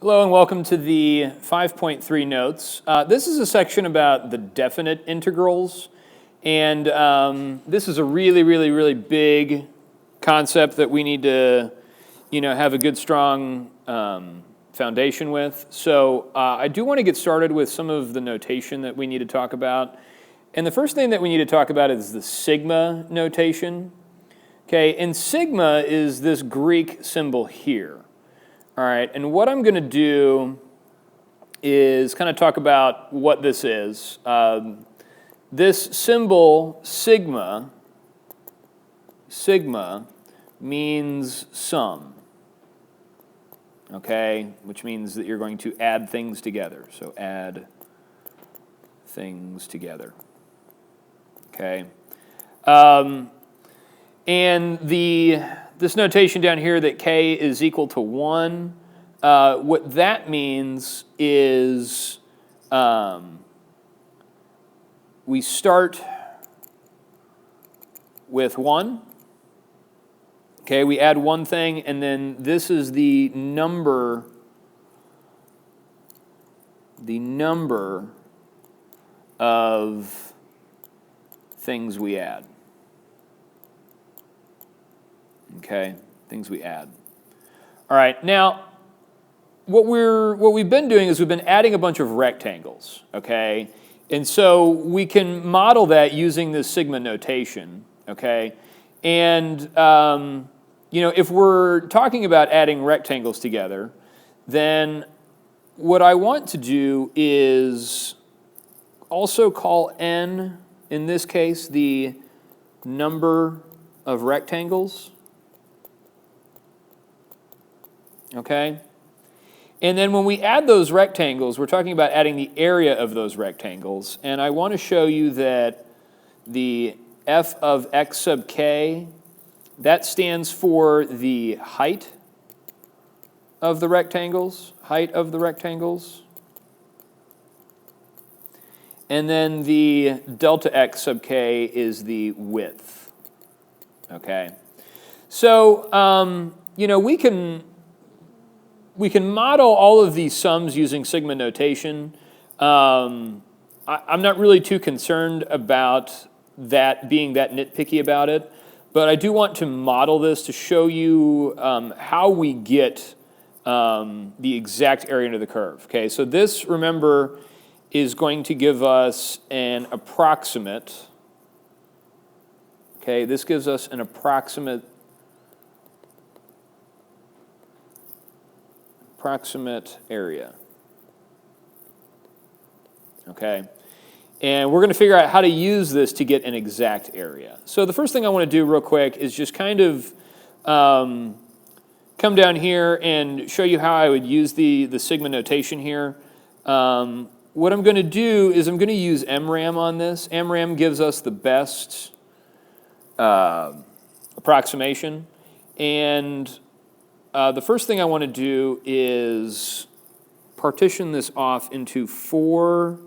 Hello and welcome to the 5.3 notes. This is a section about the definite integrals, and this is a really big concept that we need to, have a good strong foundation with. So I do want to get started with some of the notation that we need to talk about. And the first thing that we need to talk about is the sigma notation. Okay, and sigma is this Greek symbol here. All right, and what I'm going to do is kind of talk about what this is. This symbol, sigma means sum, okay, which means that you're going to add things together. So add things together, okay. And this notation down here that k is equal to 1, what that means is we start with 1. Okay, we add one thing, and then this is the number of things we add. Okay, things we add. All right, now what we've been doing is we've been adding a bunch of rectangles, okay? And so we can model that using this sigma notation, okay? And if we're talking about adding rectangles together, then what I want to do is also call n, in this case, the number of rectangles. Okay? And then when we add those rectangles, we're talking about adding the area of those rectangles. And I want to show you that the f of x sub k, that stands for the height of the rectangles. And then the delta x sub k is the width. Okay? So, we can model all of these sums using sigma notation. I'm not really too concerned about that being that nitpicky about it, but I do want to model this to show you how we get the exact area under the curve. Okay, so this, remember, is going to give us an approximate. Okay, this gives us an approximate area. Okay, and we're going to figure out how to use this to get an exact area. So the first thing I want to do real quick is just kind of come down here and show you how I would use the sigma notation here. What I'm going to do is I'm going to use MRAM on this. MRAM gives us the best approximation, and the first thing I want to do is partition this off into 4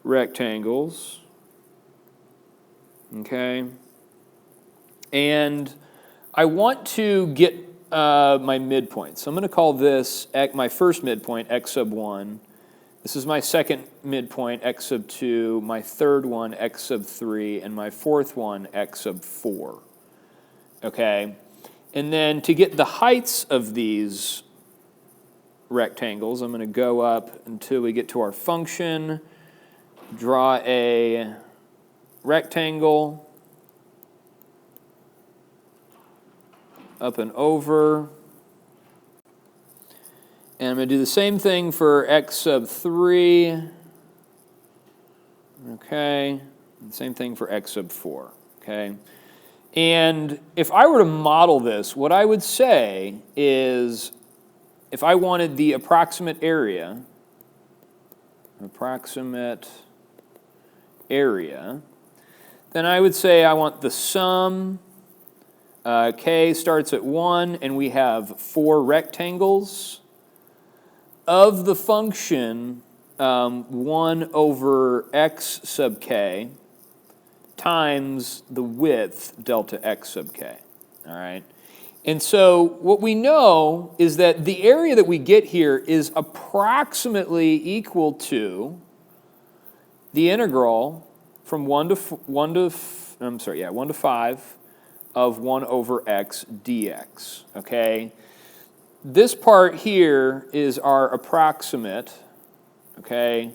rectangles, okay? And I want to get my midpoint. So I'm going to call this my first midpoint, x sub 1. This is my second midpoint, x sub 2, my third one, x sub 3, and my fourth one, x sub 4, okay? And then to get the heights of these rectangles, I'm going to go up until we get to our function, draw a rectangle, up and over, and I'm going to do the same thing for x sub 3, okay, and same thing for x sub 4, okay. And if I were to model this, what I would say is if I wanted the approximate area, then I would say I want the sum, k starts at 1, and we have 4 rectangles, of the function 1 over x sub k, times the width delta x sub k, all right? And so what we know is that the area that we get here is approximately equal to the integral from 1 to 5 of 1 over x dx, okay? This part here is our approximate, okay?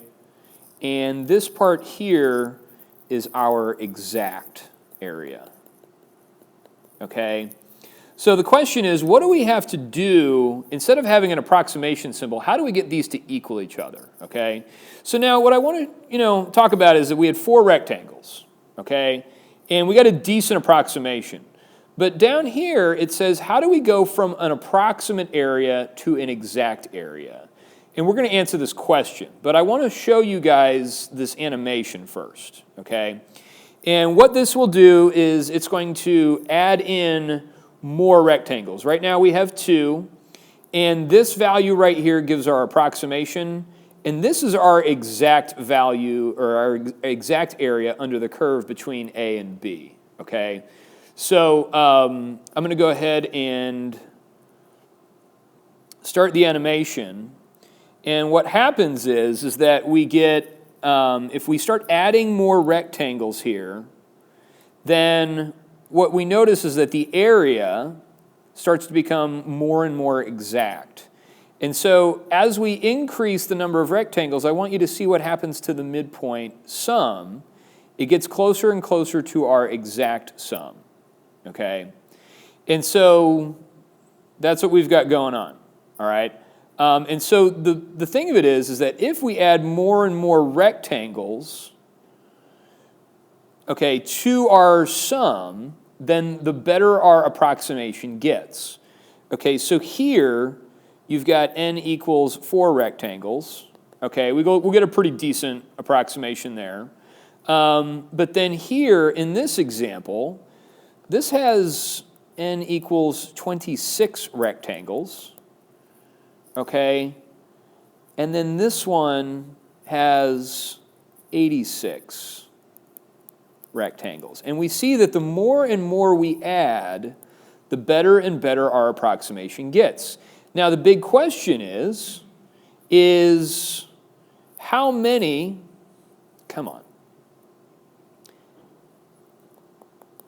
And this part here is our exact area, okay? So the question is, what do we have to do, instead of having an approximation symbol, how do we get these to equal each other, okay? So now what I want to, talk about is that we had 4 rectangles, okay? And we got a decent approximation. But down here, it says, how do we go from an approximate area to an exact area? And we're going to answer this question, but I want to show you guys this animation first, okay? And what this will do is it's going to add in more rectangles. Right now we have 2, and this value right here gives our approximation, and this is our exact value, or our exact area under the curve between A and B, okay? So I'm going to go ahead and start the animation. And what happens is that we get, if we start adding more rectangles here, then what we notice is that the area starts to become more and more exact. And so as we increase the number of rectangles, I want you to see what happens to the midpoint sum. It gets closer and closer to our exact sum. Okay, and so that's what we've got going on, all right? And so the thing of it is that if we add more and more rectangles, okay, to our sum, then the better our approximation gets. Okay, so here you've got n equals 4 rectangles. Okay, we'll get a pretty decent approximation there. But then here in this example, this has n equals 26 rectangles, okay? And then this one has 86 rectangles. And we see that the more and more we add, the better and better our approximation gets. Now the big question is how many, come on,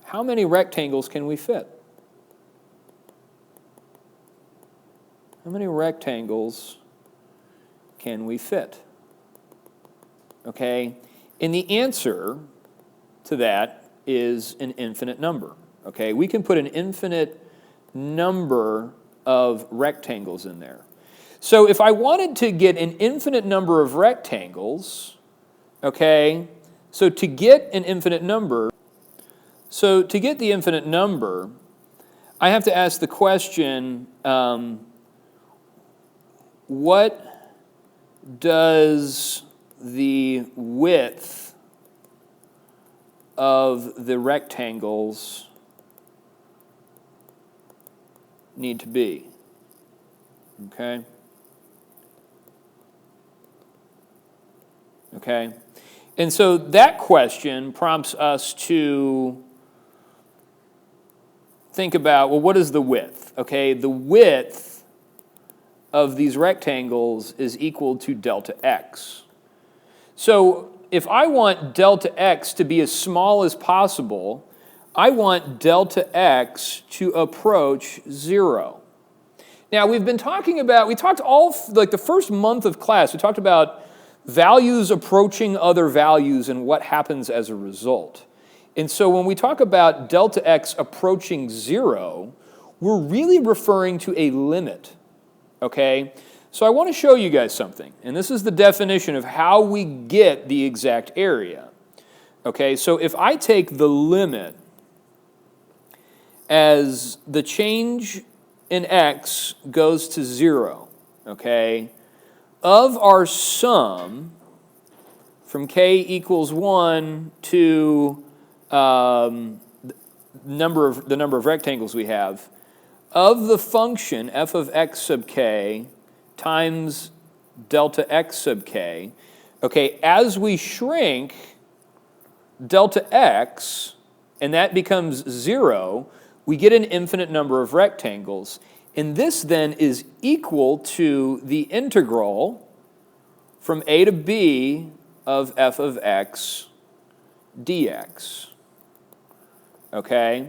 how many rectangles can we fit? How many rectangles can we fit? Okay, and the answer to that is an infinite number. Okay, we can put an infinite number of rectangles in there. So if I wanted to get an infinite number of rectangles, okay, so to get the infinite number, I have to ask the question, what does the width of the rectangles need to be? Okay? Okay? And so that question prompts us to think about, well, what is the width? Okay, the width of these rectangles is equal to delta x. So if I want delta x to be as small as possible, I want delta x to approach 0. Now we've been talking about, we talked all, like the first month of class, we talked about values approaching other values and what happens as a result. And so when we talk about delta x approaching 0, we're really referring to a limit, okay? So I want to show you guys something, and this is the definition of how we get the exact area. Okay, so if I take the limit as the change in x goes to 0, okay, of our sum from k equals 1 to the number of rectangles we have, of the function f of x sub k times delta x sub k, okay, as we shrink delta x, and that becomes 0, we get an infinite number of rectangles. And this then is equal to the integral from a to b of f of x dx. Okay?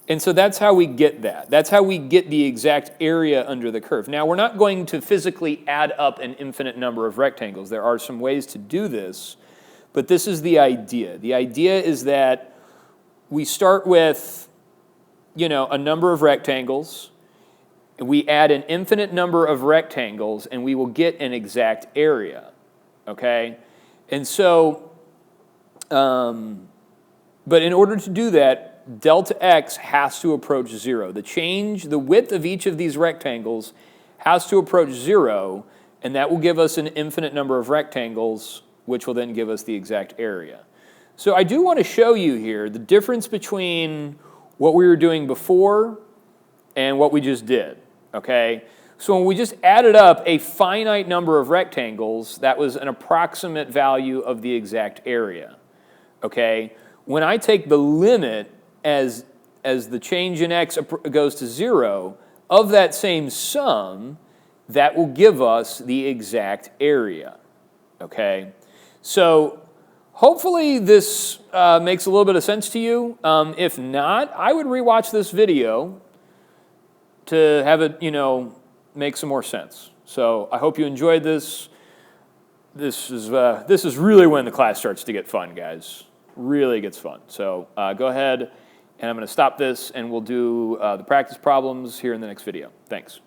And so that's how we get that. That's how we get the exact area under the curve. Now, we're not going to physically add up an infinite number of rectangles. There are some ways to do this, but this is the idea. The idea is that we start with, a number of rectangles, and we add an infinite number of rectangles, and we will get an exact area, okay? And so, but in order to do that, delta x has to approach 0. The width of each of these rectangles has to approach 0, and that will give us an infinite number of rectangles, which will then give us the exact area. So I do want to show you here the difference between what we were doing before and what we just did, okay? So when we just added up a finite number of rectangles, that was an approximate value of the exact area, okay? When I take the limit as the change in x goes to 0, of that same sum, that will give us the exact area, okay? So hopefully this makes a little bit of sense to you. If not, I would rewatch this video to have it, make some more sense. So I hope you enjoyed this. This is really when the class starts to get fun, guys. Really gets fun. So go ahead, and I'm going to stop this, and we'll do the practice problems here in the next video. Thanks.